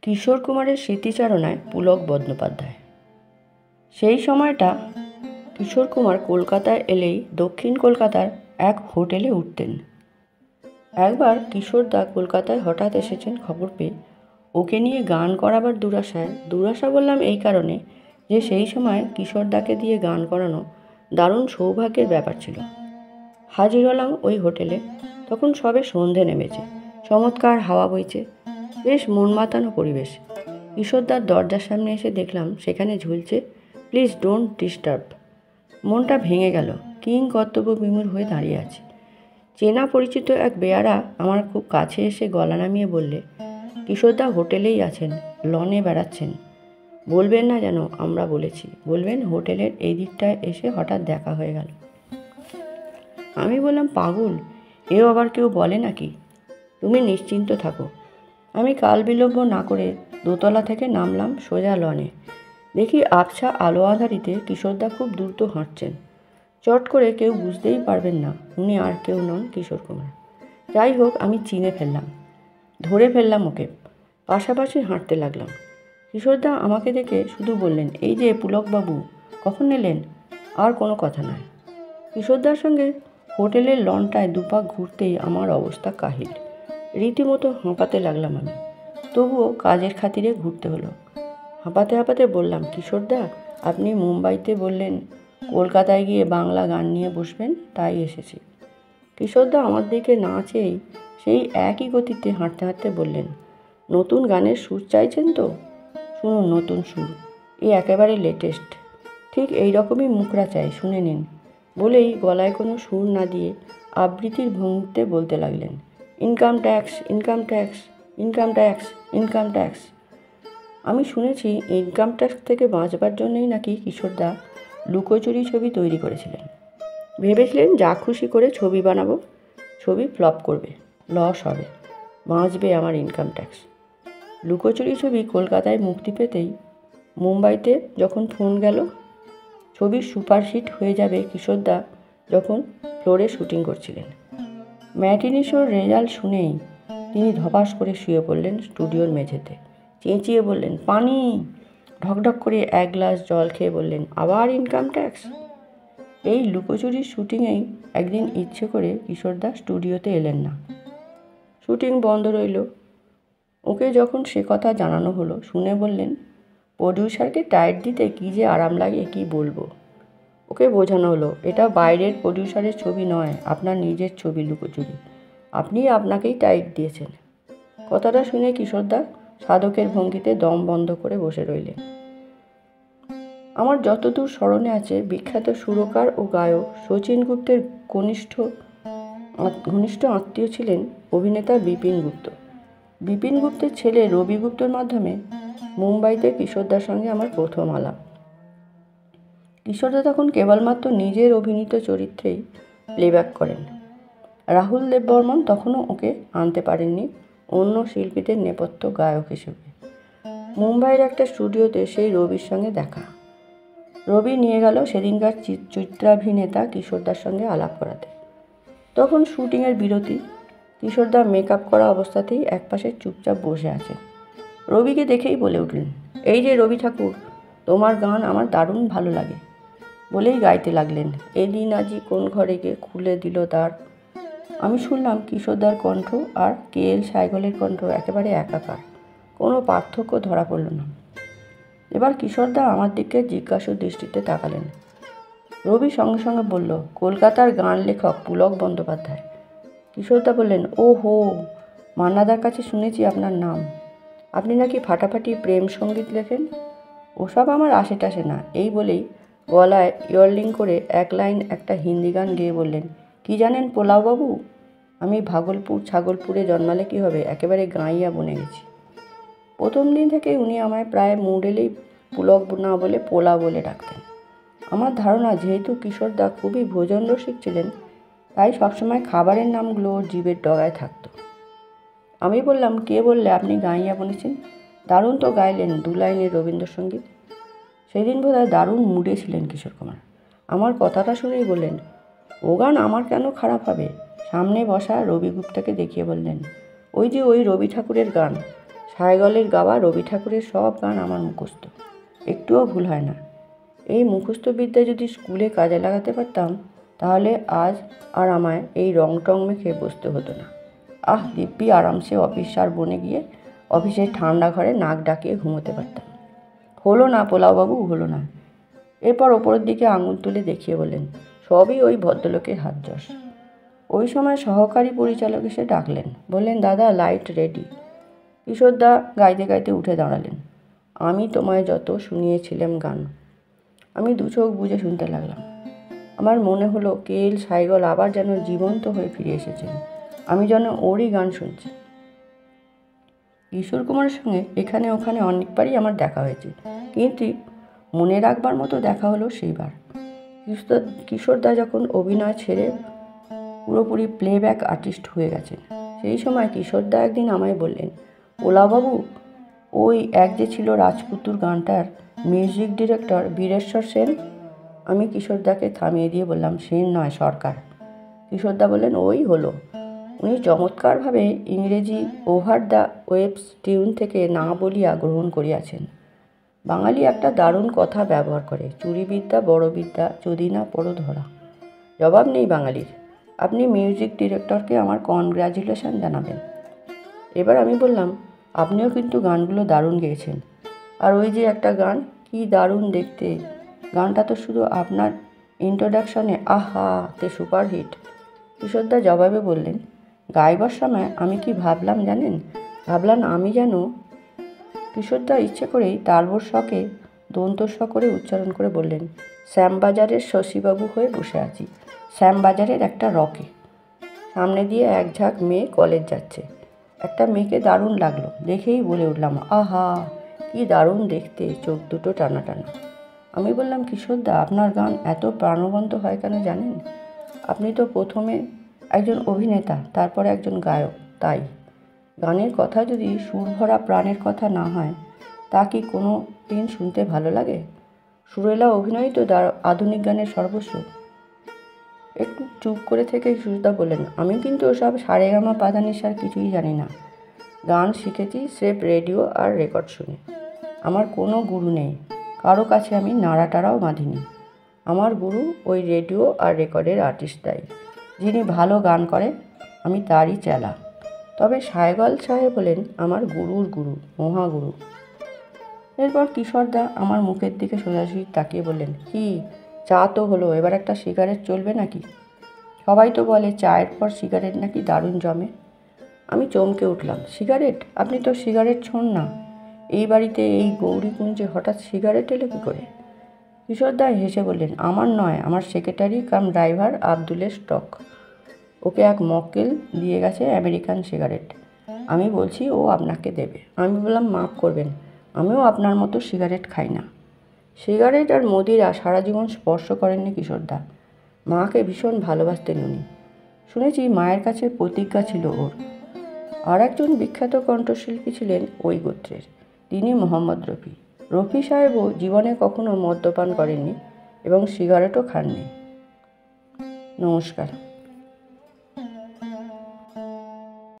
কিশোর কুমারের স্মৃতিচারণায় পুলক বন্দ্যোপাধ্যায়। সেই সময়টা কিশোর কুমার কলকাতায় এলেই দক্ষিণ কলকাতার এক হোটেলে উঠতেন। একবার কিশোরদা কলকাতায় হঠাৎ এসেছেন খবর পেয়ে ওকে নিয়ে গান করাবার দুরাশা বললাম এই কারণে যে সেই সময় কিশোরদাকে দিয়ে গান করানো দারুণ সৌভাগ্যের ব্যাপার ছিল। হাজির হলাম ওই হোটেলে। তখন সবে সন্ধে নেমেছে, চমৎকার হাওয়া বইছে, বেশ মন মাতানো পরিবেশ। কিশোরদার দরজার সামনে এসে দেখলাম সেখানে ঝুলছে প্লিজ ডোন্ট ডিস্টার্ব। মনটা ভেঙে গেল। কিং কর্তব্য বিমূঢ় হয়ে দাঁড়িয়ে আছে। চেনা পরিচিত এক বেয়ারা আমার খুব কাছে এসে গলা নামিয়ে বললে, কিশোরদা হোটেলেই আছেন, লনে বেড়াচ্ছেন। বলবেন না যেন আমরা বলেছি, বলবেন হোটেলের এই দিকটায় এসে হঠাৎ দেখা হয়ে গেল। আমি বললাম, পাগল, এও আবার কেউ বলে নাকি? তুমি নিশ্চিন্ত থাকো। আমি কাল বিলম্ব না করে দোতলা থেকে নামলাম সোজা লনে। দেখি আবছা আলো আধারিতে কিশোরদা খুব দ্রুত হাঁটছেন। চট করে কেউ বুঝতেই পারবেন না উনি আর কেউ নন কিশোর কুমার। যাই হোক, আমি চিনে ফেললাম, ধরে ফেললাম ওকে। পাশাপাশি হাঁটতে লাগলাম। কিশোরদা আমাকে দেখে শুধু বললেন, এই যে পুলকবাবু, কখন এলেন? আর কোনো কথা নয়। কিশোরদার সঙ্গে হোটেলের লনটায় দুপাক ঘুরতেই আমার অবস্থা কাহিল। রীতিমতো হাঁপাতে লাগলাম আমি। তবুও কাজের খাতিরে ঘুরতে হলো। হাঁপাতে হাঁপাতে বললাম, কিশোরদা, আপনি মুম্বাইতে বললেন কলকাতায় গিয়ে বাংলা গান নিয়ে বসবেন, তাই এসেছি। কিশোরদা আমার দিকে না চেয়েই সেই একই গতিতে হাঁটতে হাঁটতে বললেন, নতুন গানের সুর চাইছেন তো? শুনুন, নতুন সুর, এ একেবারে লেটেস্ট, ঠিক এই রকমই মুখরা চাই, শুনে নিন। বলেই গলায় কোনো সুর না দিয়ে আবৃত্তির ভঙ্গিতে বলতে লাগলেন, income tax, income tax, income tax, income tax. আমি শুনেছি ইনকাম ট্যাক্স থেকে বাঁচবার জন্যই নাকি কিশোরদা লুকোচুরি ছবি তৈরি করেছিলেন। ভেবেছিলেন যা খুশি করে ছবি বানাবো, ছবি ফ্লপ করবে, লস হবে, বাঁচবে আমার ইনকাম ট্যাক্স। লুকোচুরি ছবি কলকাতায় মুক্তি পেতেই মুম্বাইতে যখন ফোন গেল, ছবির সুপারহিট হয়ে যাবে কিশোরদা যখন ফ্লোরে শুটিং করছিলেন। ম্যাটিনি শোর রেজাল্ট শুনেই তিনি ধপাস করে শুয়ে পড়লেন স্টুডিওর মেঝেতে। চেঁচিয়ে বললেন, পানি। ঢকঢক করে এক গ্লাস জল খেয়ে বললেন, আবার ইনকাম ট্যাক্স। এই লুকোচুরির শুটিংয়েই একদিন ইচ্ছে করে কিশোরদা স্টুডিওতে এলেন না। শুটিং বন্ধ রইল। ওকে যখন সে কথা জানানো হলো, শুনে বললেন, প্রডিউসারকে টাইট দিতে কী যে আরাম লাগে কি বলবো। ওকে বোঝানো হলো, এটা বাইরের প্রডিউসারের ছবি নয়, আপনার নিজের ছবি লুকোচুরি, আপনি আপনাকেই টাইট দিয়েছেন। কথাটা শুনে কিশোরদা সাধকের ভঙ্গিতে দম বন্ধ করে বসে রইলেন। আমার যতদূর স্মরণে আছে, বিখ্যাত সুরকার ও গায়ক শচীন গুপ্তের ঘনিষ্ঠ আত্মীয় ছিলেন অভিনেতা বিপিন গুপ্ত। বিপিন গুপ্তের ছেলে রবি গুপ্তর মাধ্যমে মুম্বাইতে কিশোরদার সঙ্গে আমার প্রথম আলাপ। কিশোরদা তখন কেবলমাত্র নিজের অভিনীত চরিত্রেই প্লেব্যাক করেন। রাহুল দেববর্মন তখনও ওকে আনতে পারেননি অন্য শিল্পীদের নেপথ্য গায়ক হিসেবে। মুম্বাইয়ের একটা স্টুডিওতে সেই রবির সঙ্গে দেখা। রবি নিয়ে গেল সেদিনকার চিত্রাভিনেতা কিশোরদার সঙ্গে আলাপ করাতে। তখন শুটিংয়ের বিরতি। কিশোরদা মেকআপ করা অবস্থাতেই একপাশে চুপচাপ বসে আছেন। রবিকে দেখেই বলে উঠলেন, এই যে রবি ঠাকুর, তোমার গান আমার দারুণ ভালো লাগে। বলেই গাইতে লাগলেন, এদিন আজি কোন ঘরে গিয়ে খুলে দিল দ্বার। আমি শুনলাম কিশোরদার কণ্ঠ আর KL সাইগলের কণ্ঠ একেবারে একাকার, কোনো পার্থক্য ধরা পড়ল না। এবার কিশোরদা আমার দিকে জিজ্ঞাসু দৃষ্টিতে তাকালেন। রবি সঙ্গে সঙ্গে বলল, কলকাতার গান লেখক পুলক বন্দ্যোপাধ্যায়। কিশোরদা বললেন, ও হো, মান্নাদার কাছে শুনেছি আপনার নাম। আপনি নাকি ফাটাফাটি প্রেম সঙ্গীত লেখেন। ওসব আমার আশেটাশে না। এই বলেই গলায় ইয়ারলিং করে এক লাইন একটা হিন্দি গান গেয়ে বললেন, কি জানেন পোলাওবাবু, আমি ভাগলপুর ছাগলপুরে জন্মালে কি হবে, একেবারে গাঁইয়া বনে গেছি। প্রথম দিন থেকে উনি আমায় প্রায় মুড এলেই পুলক না বলে পোলা বলে ডাকতেন। আমার ধারণা, যেহেতু কিশোরদা খুবই ভোজন রসিক ছিলেন, তাই সবসময় খাবারের নামগুলো ওর জিভের ডগায় থাকতো। আমি বললাম, কে বললে আপনি গাইয়া বনেছেন? দারুণ তো গাইলেন 2 লাইনের রবীন্দ্রসঙ্গীত। সেদিন বোধহয় দারুণ মুডে ছিলেন কিশোর কুমার। আমার কথাটা শুনেই বললেন, ও গান আমার কেন খারাপ হবে? সামনে বসা রবি গুপ্তাকে দেখিয়ে বললেন, ওই যে ওই রবি ঠাকুরের গান, সায়গলের গাওয়া রবি ঠাকুরের সব গান আমার মুখস্থ, একটুও ভুল হয় না। এই মুখস্থ বিদ্যা যদি স্কুলে কাজে লাগাতে পারতাম তাহলে আজ আর আমায় এই রং টং মেখে বসতে হতো না। দিব্যি আরামসে অফিসার বনে গিয়ে অফিসের ঠান্ডা ঘরে নাক ডাকিয়ে ঘুমোতে পারতাম। হলো না পোলাওবাবু, হলো না। এরপর ওপরের দিকে আঙুল তুলে দেখিয়ে বললেন, সবই ওই ভদ্রলোকের হাত যশ। ওই সময় সহকারী পরিচালক এসে ডাকলেন, বললেন, দাদা লাইট রেডি। কিশোরদা গাইতে গাইতে উঠে দাঁড়ালেন, আমি তোমায় যত শুনিয়েছিলাম গান। আমি দু চোখ বুজে শুনতে লাগলাম। আমার মনে হলো কেএল সাইগল আবার যেন জীবন্ত হয়ে ফিরে এসেছেন। আমি যেন ওরই গান শুনছি। কিশোর কুমারের সঙ্গে এখানে ওখানে অনেকবারই আমার দেখা হয়েছে, কিন্তু মনে রাখবার মতো দেখা হলো সেইবার। কিশোরদা যখন অভিনয় ছেড়ে পুরোপুরি প্লেব্যাক আর্টিস্ট হয়ে গেছেন, সেই সময় কিশোরদা একদিন আমায় বললেন, পোলাওবাবু, ওই এক যে ছিল রাজপুতুর গানটার মিউজিক ডিরেক্টর বীরেশ্বর সেন। আমি কিশোরদাকে থামিয়ে দিয়ে বললাম, সেন নয়, সরকার। কিশোরদা বললেন, ওই হলো। উনি চমৎকারভাবে ইংরেজি ওভার দ্য ওয়েবস টিউন থেকে না বলিয়া গ্রহণ করিয়াছেন। বাঙালি একটা দারুণ কথা ব্যবহার করে, চুরিবিদ্যা বড় বিদ্যা, যদি না পড়ো ধরা। জবাব নেই বাঙালির। আপনি মিউজিক ডিরেক্টরকে আমার কনগ্র্যাচুলেশন জানাবেন। এবার আমি বললাম, আপনিও কিন্তু গানগুলো দারুণ গেয়েছেন। আর ওই যে একটা গান, কি দারুণ দেখতে, গানটা তো শুধু আপনার ইন্ট্রোডাকশনে তে সুপারহিট। কিশোরদা জবাবে বললেন, গাইবার সময় আমি কি ভাবলাম জানেন? ভাবলাম আমি যেন। কিশোরদা ইচ্ছে করেই তালবর শকে দন্তস্ব করে উচ্চারণ করে বললেন, শ্যামবাজারের শশীবাবু হয়ে বসে আছি, শ্যামবাজারের একটা রকে। সামনে দিয়ে এক ঝাঁক মেয়ে কলেজ যাচ্ছে। একটা মেয়েকে দারুণ লাগলো, দেখেই বলে উঠলাম, কি দারুণ দেখতে, চোখ দুটো টানা টানা। আমি বললাম, কিশোরদা, আপনার গান এত প্রাণবন্ত হয় কেন জানেন? আপনি তো প্রথমে একজন অভিনেতা, তারপরে একজন গায়ক। তাই গানের কথা যদি সুর ভরা প্রাণের কথা না হয়, তা কি কোনো দিন শুনতে ভালো লাগে? সুরেলা অভিনয় তো আধুনিক গানের সর্বস্ব। একটু চুপ করে থেকে কিশোরদা বললেন, আমি কিন্তু ওসব সারেগামা পাধানিসার কিছুই জানি না। গান শিখেছি স্রেফ রেডিও আর রেকর্ড শুনে। আমার কোনো গুরু নেই, কারো কাছে আমি নাড়াটাড়াও বাঁধিনি। আমার গুরু ওই রেডিও আর রেকর্ডের আর্টিস্টটাই। যিনি ভালো গান করেন আমি তারই চেলা। তবে সায়গল সাহেব হলেন আমার গুরুর গুরু, মহাগুরু। এরপর কিশোরদা আমার মুখের দিকে সোজাসুজি তাকিয়ে বললেন, কি চা তো হলো, এবার একটা সিগারেট চলবে নাকি? সবাই তো বলে চায়ের পর সিগারেট নাকি দারুণ জমে। আমি চমকে উঠলাম, সিগারেট? আপনি তো সিগারেট ছোঁন না। এই বাড়িতে, এই গৌরীকুঞ্জে হঠাৎ সিগারেট এলো কী করে? কিশোরদা হেসে বললেন, আমার নয়, আমার সেক্রেটারি কাম ড্রাইভার আব্দুলের স্টক। ওকে এক মক্কেল দিয়ে গেছে আমেরিকান সিগারেট। আমি বলছি ও আপনাকে দেবে। আমি বললাম, মাফ করবেন, আমিও আপনার মতো সিগারেট খাই না। সিগারেট আর মদিরা সারা জীবন স্পর্শ করেননি কিশোরদা। মাকে ভীষণ ভালোবাসতেন উনি। শুনেছি মায়ের কাছে প্রতিজ্ঞা ছিল ওর। আর একজন বিখ্যাত কণ্ঠশিল্পী ছিলেন ওই গোত্রের, তিনি মোহাম্মদ রফি। রফি সাহেবও জীবনে কখনো মদ্যপান করেননি এবং সিগারেটও খাননি। নমস্কার।